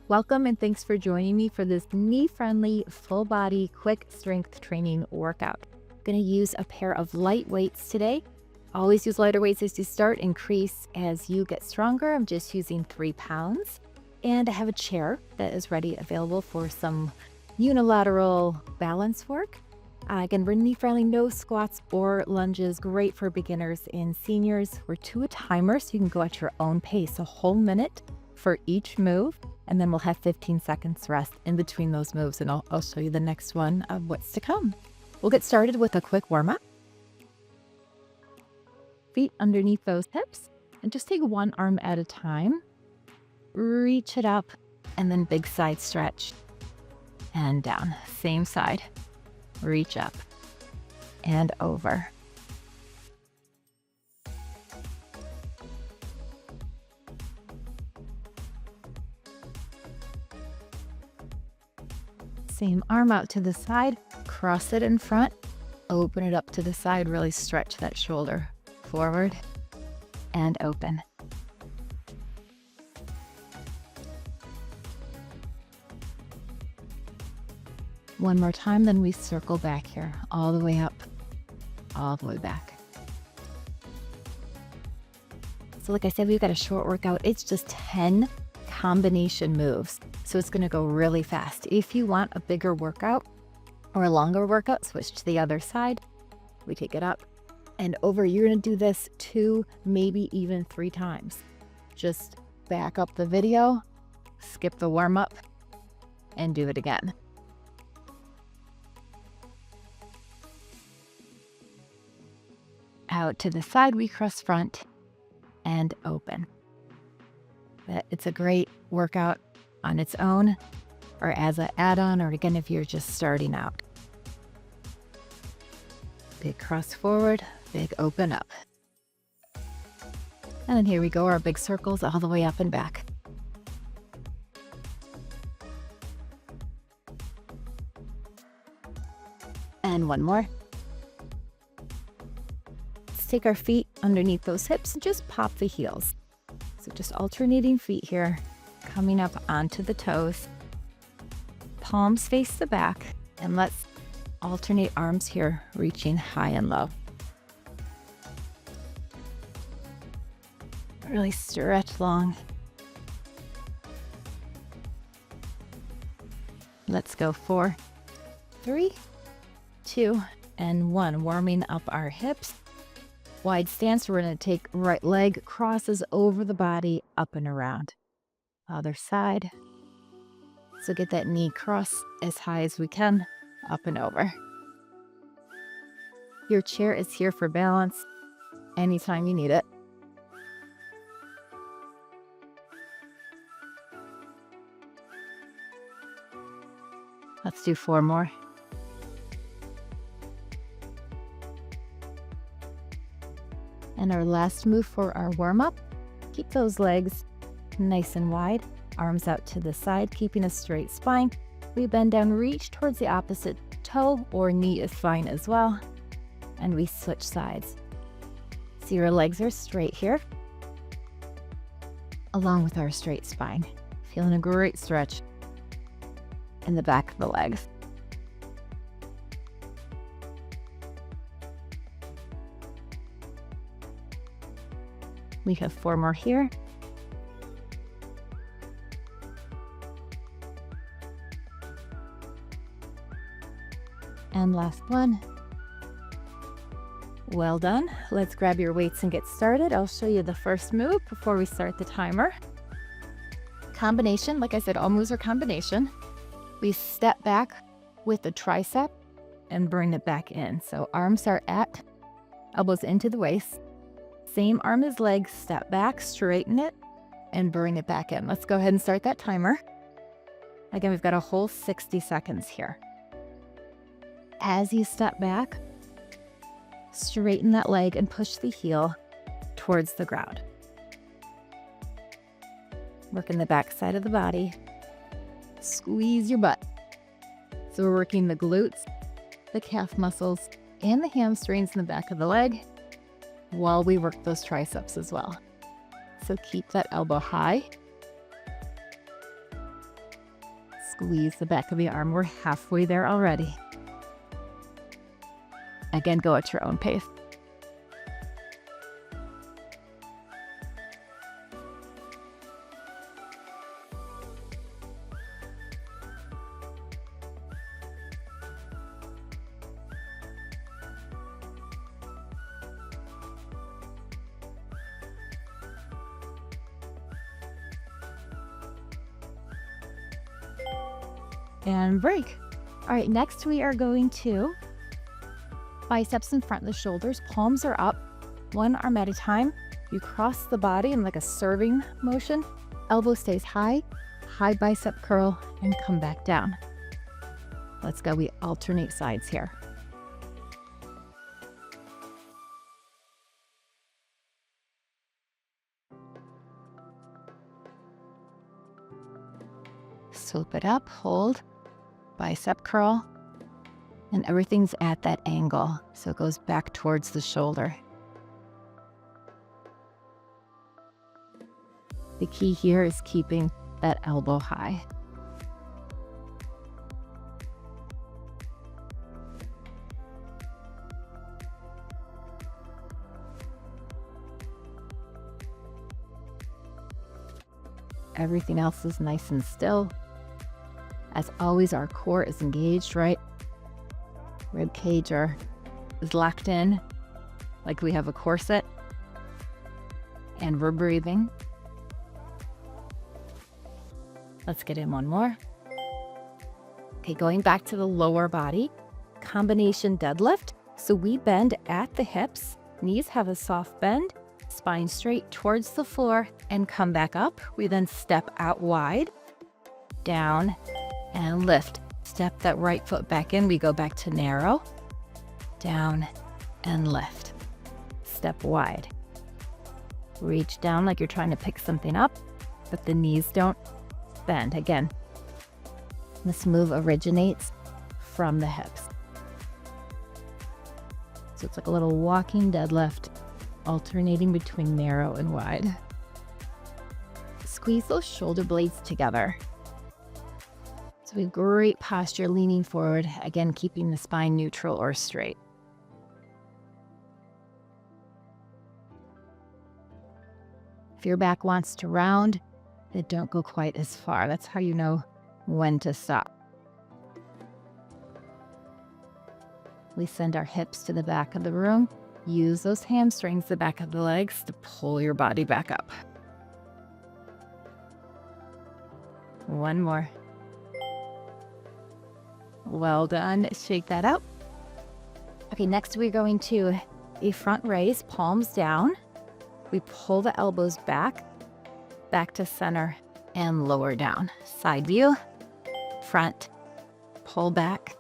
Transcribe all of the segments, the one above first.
Welcome and thanks for joining me for this knee-friendly, full-body, quick strength training workout. I'm going to use a pair of light weights today. Always use lighter weights as you start, increase as you get stronger. I'm just using 3 pounds. And I have a chair that is ready, available for some unilateral balance work. Again, we're knee-friendly, no squats or lunges, great for beginners and seniors. We're to a timer, so you can go at your own pace, a whole minute for each move. And then we'll have 15 seconds rest in between those moves, and I'll show you the next one of what's to come. We'll get started with a quick warm-up. Feet underneath those hips, and just take one arm at a time. Reach it up, and then big side stretch. And down, same side. Reach up, and over. Same arm out to the side, cross it in front, open it up to the side, really stretch that shoulder forward and open. One more time, then we circle back here, all the way up, all the way back. So like I said, we've got a short workout. It's just 10 combination moves. So it's going to go really fast. If you want a bigger workout or a longer workout, switch to the other side. We take it up and over. You're going to do this 2, maybe even 3 times. Just back up the video, skip the warm up, and do it again. Out to the side, we cross front and open. It's a great workout on its own, or as an add-on, or again, if you're just starting out. Big cross forward, big open up. And then here we go, our big circles all the way up and back. And one more. Let's take our feet underneath those hips and just pop the heels. So just alternating feet here, coming up onto the toes. Palms face the back, and let's alternate arms here, reaching high and low. Really stretch long. Let's go 4, 3, 2, and 1. Warming up our hips. Wide stance, we're going to take right leg, crosses over the body, up and around. Other side. So get that knee cross as high as we can, up and over. Your chair is here for balance anytime you need it. Let's do 4 more. And our last move for our warm-up, keep those legs nice and wide, arms out to the side, keeping a straight spine. We bend down, reach towards the opposite toe, or knee is fine as well. And we switch sides. So your legs are straight here, along with our straight spine. Feeling a great stretch in the back of the legs. We have 4 more here. And last one. Well done. Let's grab your weights and get started. I'll show you the first move before we start the timer. Combination, like I said, all moves are combination. We step back with the tricep and bring it back in. So arms are at elbows into the waist. Same arm as leg, step back, straighten it, and bring it back in. Let's go ahead and start that timer. Again, we've got a whole 60 seconds here. As you step back, straighten that leg and push the heel towards the ground. Working the back side of the body. Squeeze your butt. So we're working the glutes, the calf muscles, and the hamstrings in the back of the leg, while we work those triceps as well. So keep that elbow high. Squeeze the back of the arm. We're halfway there already. Again, go at your own pace. And break. All right, next we are going to biceps in front of the shoulders. Palms are up, one arm at a time. You cross the body in like a serving motion. Elbow stays high, high bicep curl, and come back down. Let's go. We alternate sides here. Swoop it up, hold, bicep curl, and everything's at that angle, so it goes back towards the shoulder. The key here is keeping that elbow high. Everything else is nice and still. As always, our core is engaged, right? Rib cage is locked in, like we have a corset. And we're breathing. Let's get in one more. Okay, going back to the lower body, combination deadlift. So we bend at the hips, knees have a soft bend, spine straight towards the floor, and come back up. We then step out wide, down, and lift. Step that right foot back in. We go back to narrow, down, and lift. Step wide. Reach down like you're trying to pick something up, but the knees don't bend. Again, this move originates from the hips. So it's like a little walking deadlift, alternating between narrow and wide. Squeeze those shoulder blades together. So we have great posture leaning forward, again, keeping the spine neutral or straight. If your back wants to round, then don't go quite as far. That's how you know when to stop. We send our hips to the back of the room. Use those hamstrings, the back of the legs, to pull your body back up. One more. Well done. Shake that out. Okay, next we're going to a front raise, palms down. We pull the elbows back to center, and lower down. Side view, front, pull back,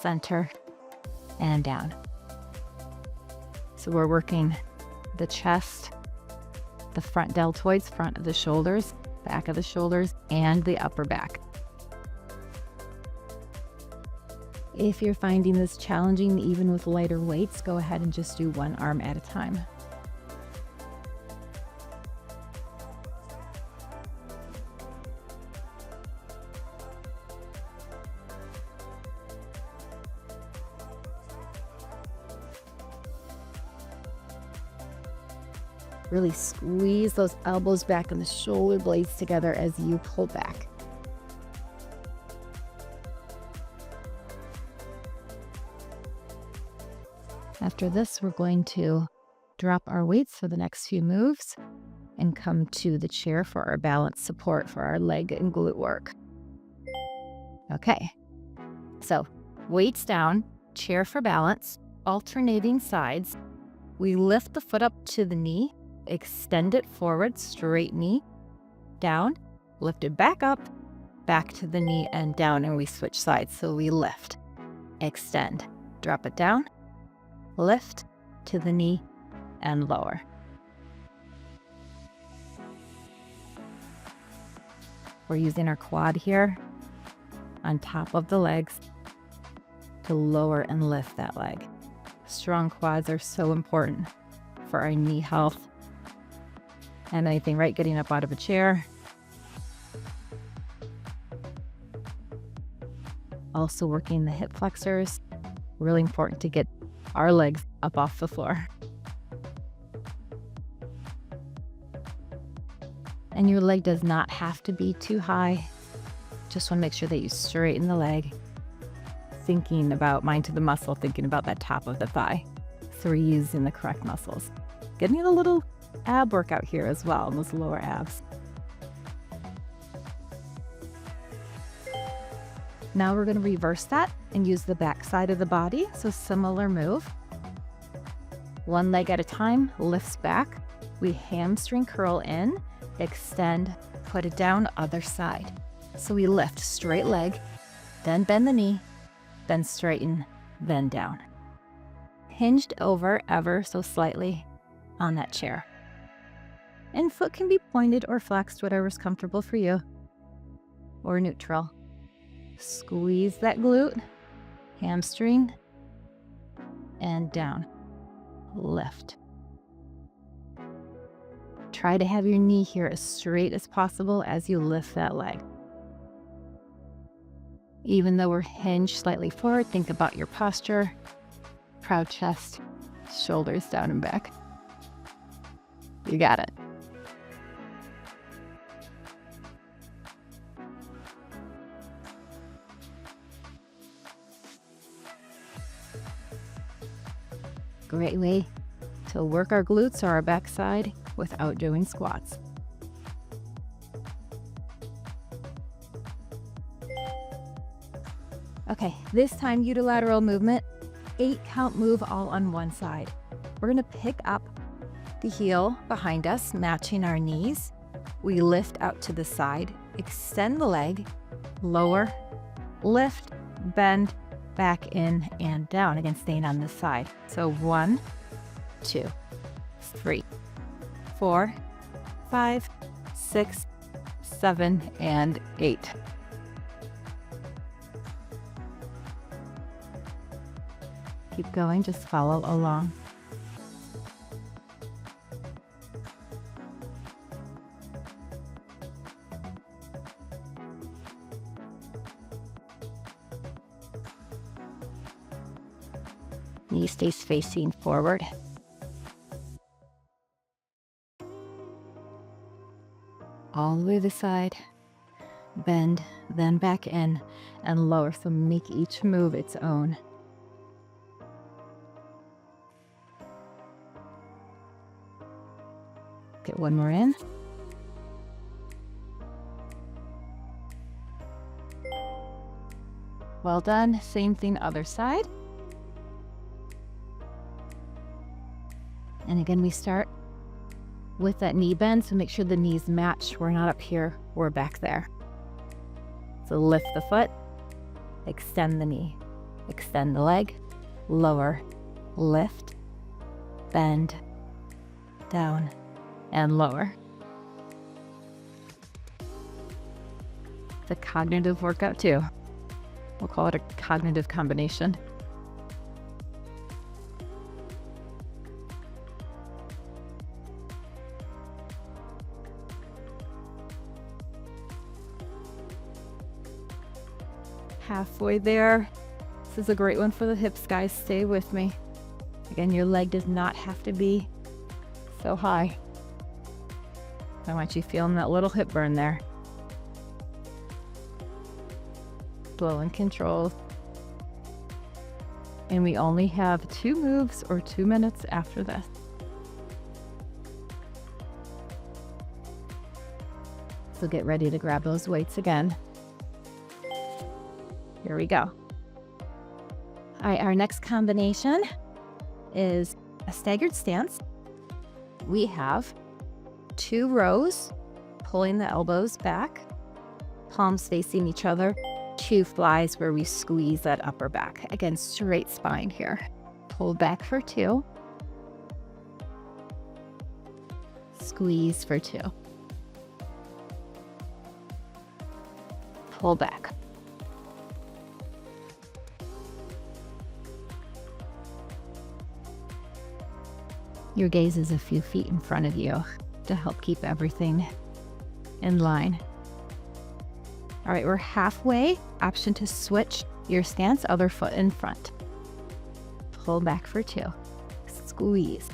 center, and down. So we're working the chest, the front deltoids, front of the shoulders, back of the shoulders, and the upper back. If you're finding this challenging, even with lighter weights, go ahead and just do one arm at a time. Really squeeze those elbows back and the shoulder blades together as you pull back. After this, we're going to drop our weights for the next few moves and come to the chair for our balance support for our leg and glute work. Okay, so weights down, chair for balance, alternating sides. We lift the foot up to the knee, extend it forward, straight knee, down, lift it back up, back to the knee and down, and we switch sides. So we lift, extend, drop it down, lift to the knee and lower. We're using our quad here on top of the legs to lower and lift that leg. Strong quads are so important for our knee health and anything, right? Getting up out of a chair. Also working the hip flexors. Really important to get our legs up off the floor. And your leg does not have to be too high. Just want to make sure that you straighten the leg. Thinking about mind to the muscle, thinking about that top of the thigh. So we're using the correct muscles. Getting a little ab workout here as well, those lower abs. Now we're going to reverse that and use the back side of the body. So similar move. One leg at a time, lifts back. We hamstring curl in, extend, put it down, other side. So we lift straight leg, then bend the knee, then straighten, then down. Hinged over ever so slightly on that chair. And foot can be pointed or flexed, whatever's comfortable for you, or neutral. Squeeze that glute, hamstring, and down. Lift. Try to have your knee here as straight as possible as you lift that leg. Even though we're hinged slightly forward, think about your posture. Proud chest, shoulders down and back. You got it. Great way to work our glutes or our backside without doing squats. Okay, this time unilateral movement, 8 count move all on one side. We're gonna pick up the heel behind us, matching our knees. We lift out to the side, extend the leg, lower, lift, bend, back in and down. Again, staying on this side. So 1, 2, 3, 4, 5, 6, 7, and 8. Keep going, just follow along. Knee stays facing forward. All the way to the side, bend, then back in and lower. So make each move its own. Get one more in. Well done. Same thing, other side. And again, we start with that knee bend, so make sure the knees match. We're not up here, we're back there. So lift the foot, extend the knee, extend the leg, lower, lift, bend, down, and lower. It's a cognitive workout too. We'll call it a cognitive combination. Halfway there. This is a great one for the hips, guys. Stay with me. Again, your leg does not have to be so high. I want you feeling that little hip burn there. Slow and controlled. And we only have 2 moves or 2 minutes after this. So get ready to grab those weights again. Here we go. All right, our next combination is a staggered stance. We have 2 rows, pulling the elbows back, palms facing each other, 2 flies where we squeeze that upper back. Again, straight spine here. Pull back for 2. Squeeze for 2. Pull back. Your gaze is a few feet in front of you to help keep everything in line. All right, we're halfway. Option to switch your stance, other foot in front. Pull back for 2. Squeeze.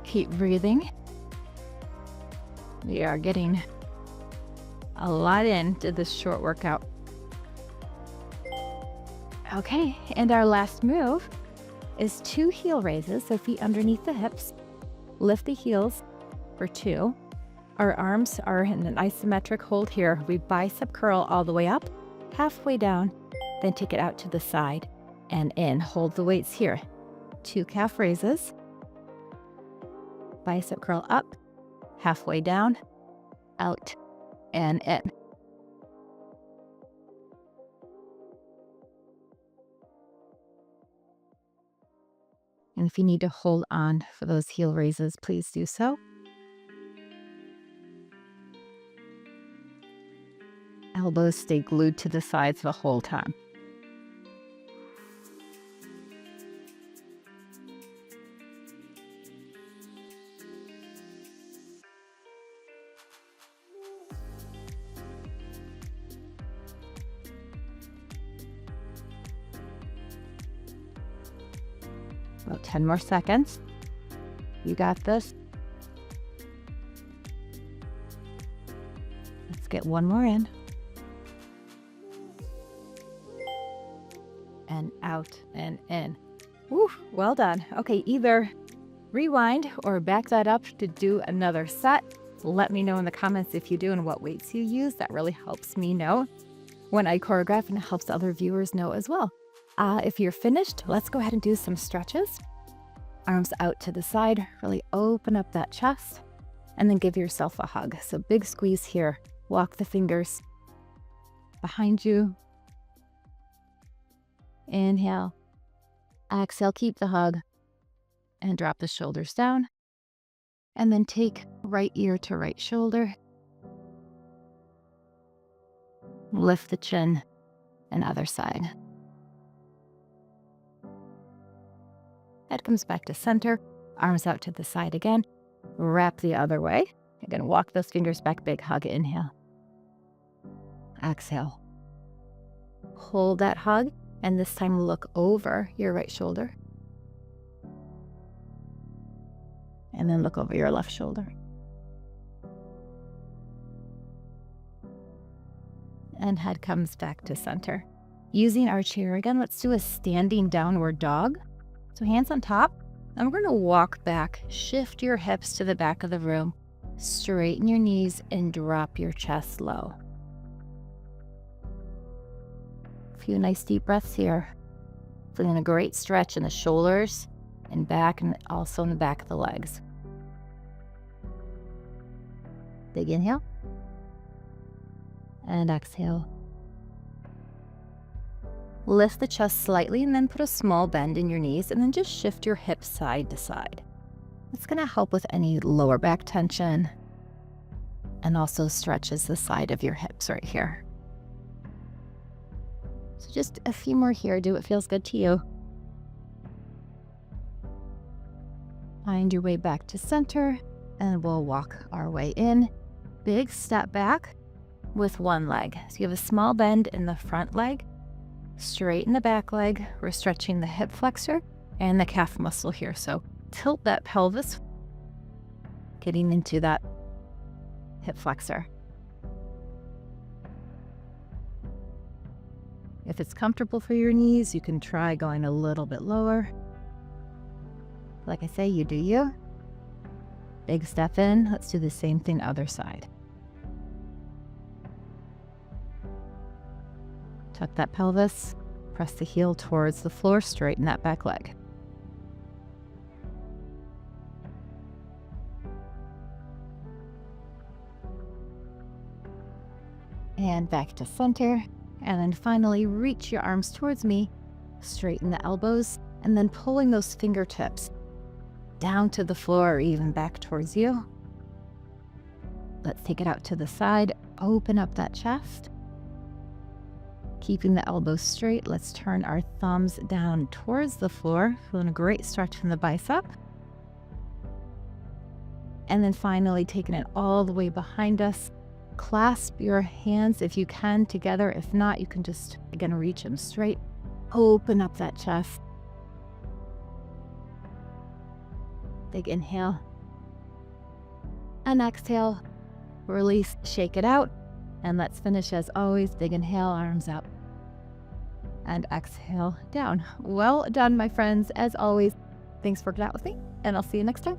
Keep breathing. We are getting a lot into this short workout. Okay, and our last move is 2 heel raises, so feet underneath the hips. Lift the heels for 2. Our arms are in an isometric hold here. We bicep curl all the way up, halfway down, then take it out to the side and in. Hold the weights here. 2 calf raises. Bicep curl up, halfway down, out, and in. And if you need to hold on for those heel raises, please do so. Elbows stay glued to the sides the whole time. About 10 more seconds. You got this. Let's get one more in. And out and in. Woo, well done. Okay, either rewind or back that up to do another set. Let me know in the comments if you do and what weights you use. That really helps me know when I choreograph, and it helps other viewers know as well. If you're finished, let's go ahead and do some stretches. Arms out to the side, really open up that chest, and then give yourself a hug. So big squeeze here. Walk the fingers behind you. Inhale. Exhale, keep the hug, and drop the shoulders down. And then take right ear to right shoulder. Lift the chin, and other side. Head comes back to center, arms out to the side again. Wrap the other way. Again, walk those fingers back, big hug, inhale. Exhale. Hold that hug, and this time look over your right shoulder. And then look over your left shoulder. And head comes back to center. Using our chair again, let's do a standing downward dog. So hands on top, and we're going to walk back. Shift your hips to the back of the room. Straighten your knees and drop your chest low. A few nice deep breaths here. Feeling a great stretch in the shoulders and back, and also in the back of the legs. Big inhale. And exhale. Lift the chest slightly and then put a small bend in your knees, and then just shift your hips side to side. It's going to help with any lower back tension and also stretches the side of your hips right here. So just a few more here. Do what feels good to you. Find your way back to center, and we'll walk our way in. Big step back with one leg. So you have a small bend in the front leg. Straighten the back leg. We're stretching the hip flexor and the calf muscle here. So tilt that pelvis, getting into that hip flexor. If it's comfortable for your knees, you can try going a little bit lower. Like I say, you do you. Big step in. Let's do the same thing other side. Tuck that pelvis, press the heel towards the floor, straighten that back leg. And back to center. And then finally, reach your arms towards me, straighten the elbows, and then pulling those fingertips down to the floor or even back towards you. Let's take it out to the side, open up that chest. Keeping the elbows straight, let's turn our thumbs down towards the floor, feeling a great stretch from the bicep. And then finally, taking it all the way behind us. Clasp your hands if you can together. If not, you can just, again, reach them straight. Open up that chest. Big inhale. And exhale. Release, shake it out. And let's finish as always. Big inhale, arms up. And exhale down. Well done, my friends. As always, thanks for working out with me, and I'll see you next time.